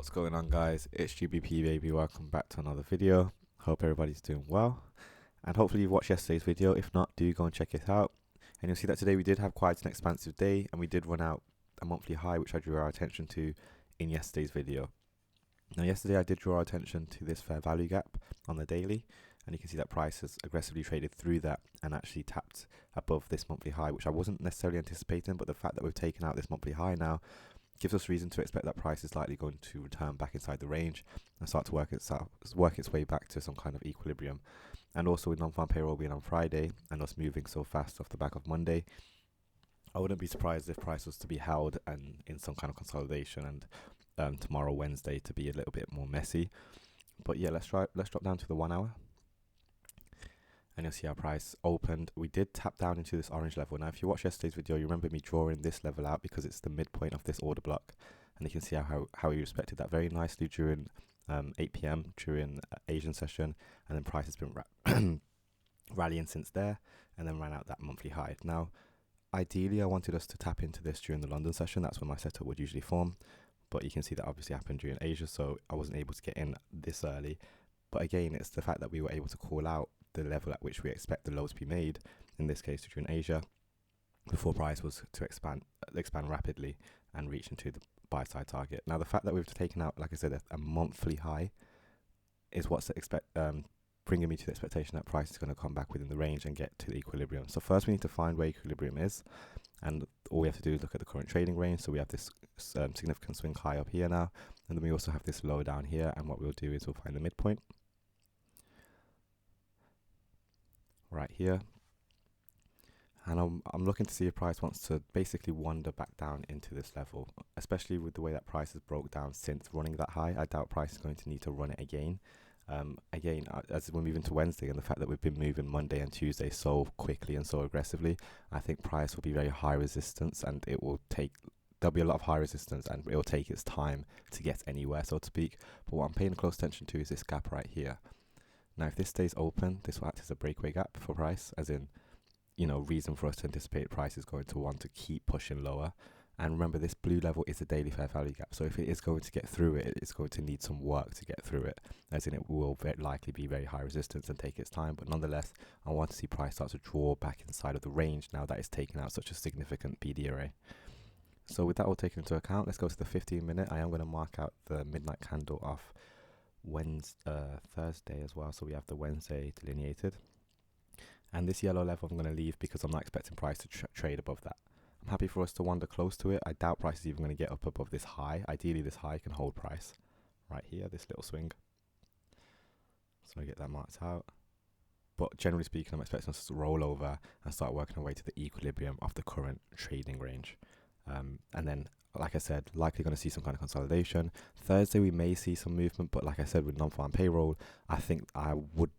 What's going on, guys? It's GBP baby. Welcome back to another video. Hope everybody's doing well, and hopefully you've watched yesterday's video. If not, do go and check it out, and you'll see that today we did have quite an expansive day, and we did run out a monthly high, which I drew our attention to in yesterday's video. Now yesterday I did draw our attention to this fair value gap on the daily, and you can see that price has aggressively traded through that and actually tapped above this monthly high, which I wasn't necessarily anticipating, but the fact that we've taken out this monthly high now gives us reason to expect that price is likely going to return back inside the range and start to work its way back to some kind of equilibrium. And also with non-farm payroll being on Friday and us moving so fast off the back of Monday, I wouldn't be surprised if price was to be held and in some kind of consolidation, and tomorrow Wednesday to be a little bit more messy. But yeah, let's drop down to the 1 hour. And you'll see our price opened. We did tap down into this orange level. Now, if you watched yesterday's video, you remember me drawing this level out because it's the midpoint of this order block. And you can see how we respected that very nicely during 8 p.m. during Asian session. And then price has been rallying since there and then ran out that monthly high. Now, ideally, I wanted us to tap into this during the London session. That's when my setup would usually form. But you can see that obviously happened during Asia, so I wasn't able to get in this early. But again, it's the fact that we were able to call out the level at which we expect the low to be made, in this case during Asia, before price was to expand rapidly and reach into the buy side target. Now the fact that we've taken out, like I said, a monthly high is what's bringing me to the expectation that price is going to come back within the range and get to the equilibrium. So first we need to find where equilibrium is, and all we have to do is look at the current trading range. So we have this significant swing high up here now, and then we also have this low down here, and what we'll do is we'll find the midpoint right here, and I'm looking to see if price wants to basically wander back down into this level, especially with the way that price has broke down since running that high. I doubt price is going to need to run it again. As we move into Wednesday, and the fact that we've been moving Monday and Tuesday so quickly and so aggressively, I think price will be very high resistance, and there'll be a lot of high resistance, and it will take its time to get anywhere, so to speak. But what I'm paying close attention to is this gap right here. Now, if this stays open, this will act as a breakaway gap for price, as in, reason for us to anticipate price is going to want to keep pushing lower. And remember, this blue level is a daily fair value gap. So if it is going to get through it, it's going to need some work to get through it, as in it will likely be very high resistance and take its time. But nonetheless, I want to see price start to draw back inside of the range now that it's taken out such a significant PD array. So with that all taken into account, let's go to the 15-minute. I am going to mark out the midnight candle off Thursday as well, so we have the Wednesday delineated, and this yellow level I'm going to leave because I'm not expecting price to trade above that. I'm happy for us to wander close to it. I doubt price is even going to get up above this high. Ideally this high can hold price right here, this little swing, so I get that marked out. But generally speaking, I'm expecting us to roll over and start working our way to the equilibrium of the current trading range, and then, like I said, likely going to see some kind of consolidation. Thursday we may see some movement, but like I said, with non-farm payroll, I think I would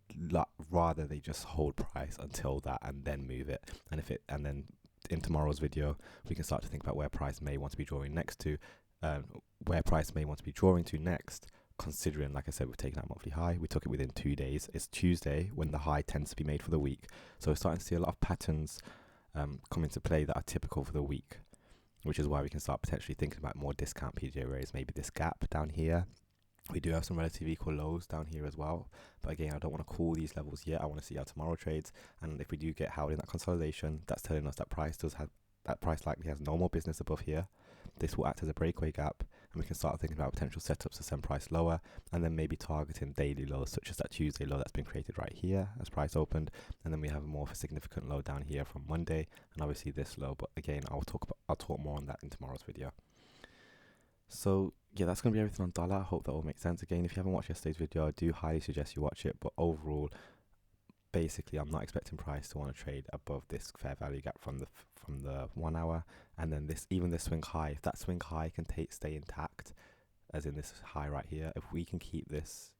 rather they just hold price until that and then move it. And then in tomorrow's video, we can start to think about where price may want to be drawing next, considering, like I said, we've taken out monthly high. We took it within 2 days. It's Tuesday when the high tends to be made for the week, so we're starting to see a lot of patterns come into play that are typical for the week, which is why we can start potentially thinking about more discount PJ arrays. Maybe this gap down here. We do have some relative equal lows down here as well, but again, I don't want to call these levels yet. I want to see how tomorrow trades, and if we do get held in that consolidation, that's telling us that price likely has no more business above here. This will act as a breakaway gap, and we can start thinking about potential setups to send price lower, and then maybe targeting daily lows such as that Tuesday low that's been created right here as price opened, and then we have a more of a significant low down here from Monday, and obviously this low. But again, I'll talk more on that in tomorrow's video. So yeah, that's going to be everything on dollar. I hope that all makes sense. Again, if you haven't watched yesterday's video, I do highly suggest you watch it. But overall, basically, I'm not expecting price to want to trade above this fair value gap from the 1 hour, and then this swing high. If that swing high can stay intact, as in this high right here, if we can keep this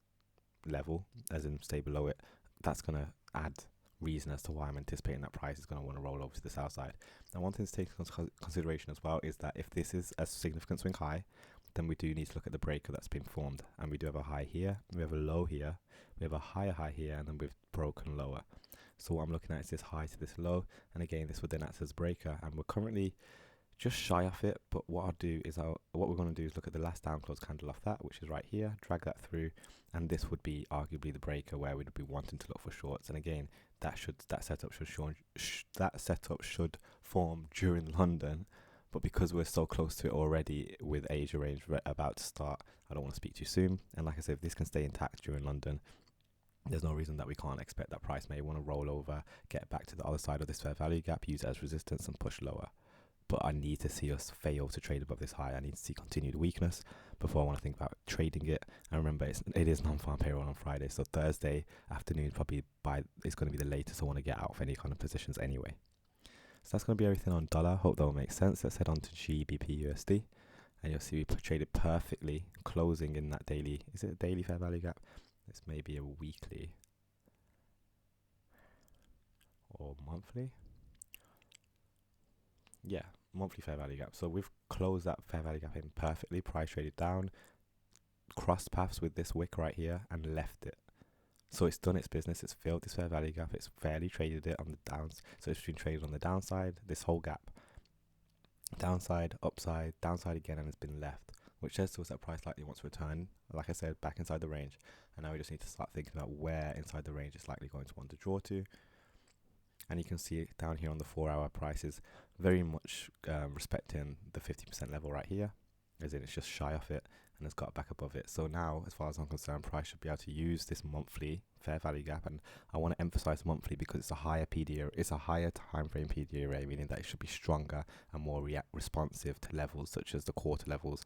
level, as in stay below it, that's going to add reason as to why I'm anticipating that price is going to want to roll over to the south side. Now, one thing to take into consideration as well is that if this is a significant swing high, then we do need to look at the breaker that's been formed, and we do have a high here, we have a low here, we have a higher high here, and then we've broken lower. So what I'm looking at is this high to this low, and again, this would then act as a breaker, and we're currently just shy of it. But what I'll do is what we're going to do is look at the last down close candle off that, which is right here, drag that through, and this would be arguably the breaker where we'd be wanting to look for shorts. And again, that setup should form during London, but because we're so close to it already with Asia range about to start, I don't want to speak too soon. And like I said, if this can stay intact during London, there's no reason that we can't expect that price may want to roll over, get back to the other side of this fair value gap, use it as resistance and push lower. But I need to see us fail to trade above this high. I need to see continued weakness before I want to think about trading it. And remember, it is non-farm payroll on Friday, so Thursday afternoon probably it's going to be the latest I want to get out of any kind of positions anyway. So that's going to be everything on dollar. Hope that will make sense. Let's head on to GBP USD, and you'll see we traded perfectly, closing in that daily. Is it a daily fair value gap? It's maybe a weekly or monthly. Yeah, monthly fair value gap. So we've closed that fair value gap in perfectly, price traded down, crossed paths with this wick right here and left it. So it's done its business, it's filled this fair value gap, it's fairly traded it on the downs. So it's been traded on the downside, this whole gap. Downside, upside, downside again, and it's been left, which says to us that price likely wants to return, like I said, back inside the range. And now we just need to start thinking about where inside the range it's likely going to want to draw to. And you can see it down here on the 4-hour prices, very much respecting the 50% level right here, as in it's just shy of it and it's got back above it. So now, as far as I'm concerned, price should be able to use this monthly fair value gap, and I want to emphasize monthly because it's a higher PDA, it's a higher time frame PDA array, meaning that it should be stronger and more responsive to levels such as the quarter levels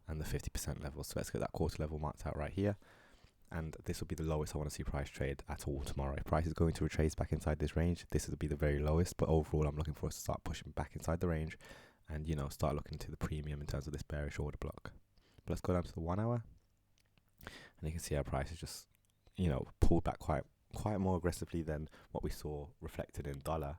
and the 50% levels. So let's get that quarter level marked out right here. And this will be the lowest I want to see price trade at all tomorrow. If price is going to retrace back inside this range, this will be the very lowest. But overall, I'm looking for us to start pushing back inside the range and, start looking to the premium in terms of this bearish order block. But let's go down to the 1 hour. And you can see our price is just, pulled back quite more aggressively than what we saw reflected in dollar.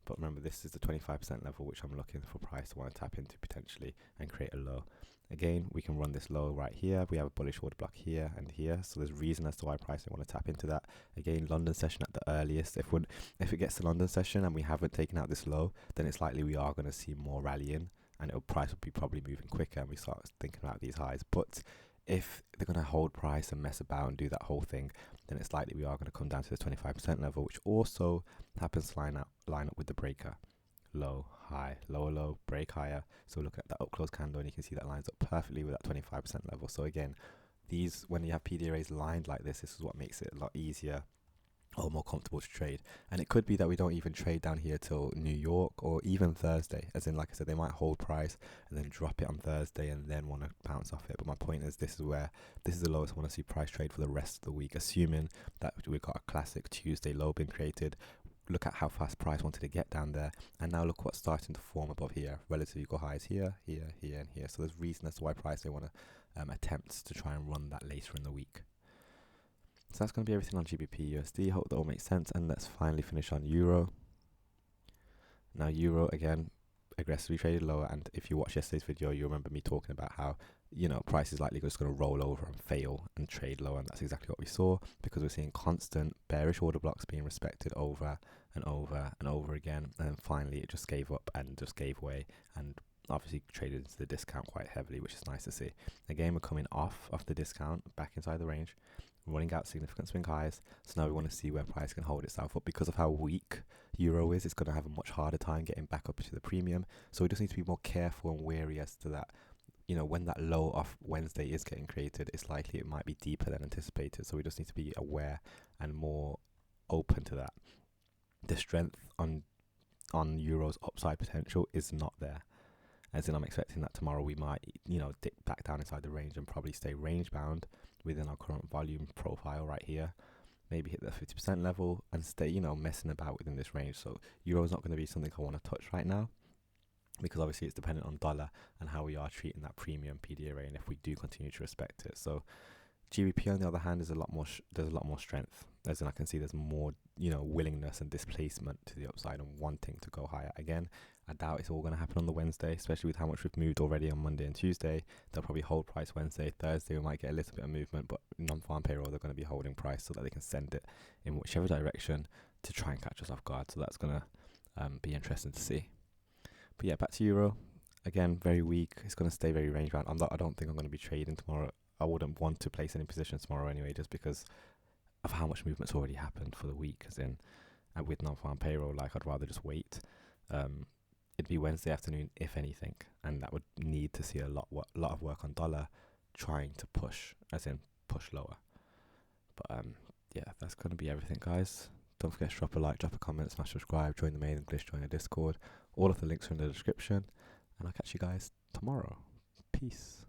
But remember, this is the 25% level, which I'm looking for price to want to tap into potentially and create a low. Again, we can run this low right here. We have a bullish order block here and here. So there's reason as to why price I want to tap into that. Again, London session at the earliest. If it gets to London session and we haven't taken out this low, then it's likely we are going to see more rallying and price will be probably moving quicker and we start thinking about these highs. But if they're going to hold price and mess about and do that whole thing, then it's likely we are going to come down to the 25% level, which also happens to line up with the breaker. Low, high, lower low, break higher. So look at that up close candle and you can see that lines up perfectly with that 25% level. So again, when you have PD arrays lined like this is what makes it a lot easier or more comfortable to trade. And it could be that we don't even trade down here till New York or even Thursday, as in, like I said, they might hold price and then drop it on Thursday and then want to bounce off it. But my point is, this is the lowest I want to see price trade for the rest of the week, assuming that we've got a classic Tuesday low being created. Look at how fast price wanted to get down there, and now look what's starting to form above here. Relative equal highs here, here, here, and here. So there's reason as to why price they want to attempt to try and run that later in the week. So that's going to be everything on GBP USD. Hope that all makes sense. And let's finally finish on Euro. Now Euro again, aggressively traded lower. And if you watched yesterday's video, you remember me talking about how price is likely just going to roll over and fail and trade lower, and that's exactly what we saw because we're seeing constant bearish order blocks being respected over and over and over again, and then finally it just gave up and just gave way and obviously traded into the discount quite heavily, which is nice to see. Again, we're coming off the discount back inside the range, running out significant swing highs. So now we want to see where price can hold itself up. Because of how weak Euro is, it's going to have a much harder time getting back up to the premium. So we just need to be more careful and wary as to that. When that low off Wednesday is getting created, it's likely it might be deeper than anticipated. So we just need to be aware and more open to that. The strength on Euro's upside potential is not there. As in, I'm expecting that tomorrow we might, dip back down inside the range and probably stay range bound within our current volume profile right here. Maybe hit the 50% level and stay, messing about within this range. So Euro's not going to be something I want to touch right now, because obviously it's dependent on dollar and how we are treating that premium PD array and if we do continue to respect it. So GBP on the other hand is there's a lot more strength, as in I can see there's more willingness and displacement to the upside and wanting to go higher. Again, I doubt it's all going to happen on the Wednesday, especially with how much we've moved already on Monday and Tuesday. They'll probably hold price Wednesday. Thursday we might get a little bit of movement, but non-farm payroll they're going to be holding price so that they can send it in whichever direction to try and catch us off guard. So that's going to be interesting to see. But yeah, back to Euro. again, very weak. It's going to stay very range bound. I don't think I'm going to be trading tomorrow. I wouldn't want to place any positions tomorrow anyway, just because of how much movement's already happened for the week. As in, and with non-farm payroll, like I'd rather just wait. It'd be Wednesday afternoon, if anything, and that would need to see a lot of work on dollar, trying to push, as in push lower. But yeah, that's gonna be everything, guys. Don't forget to drop a like, drop a comment, smash subscribe, join the main English, join the Discord. All of the links are in the description, and I'll catch you guys tomorrow. Peace.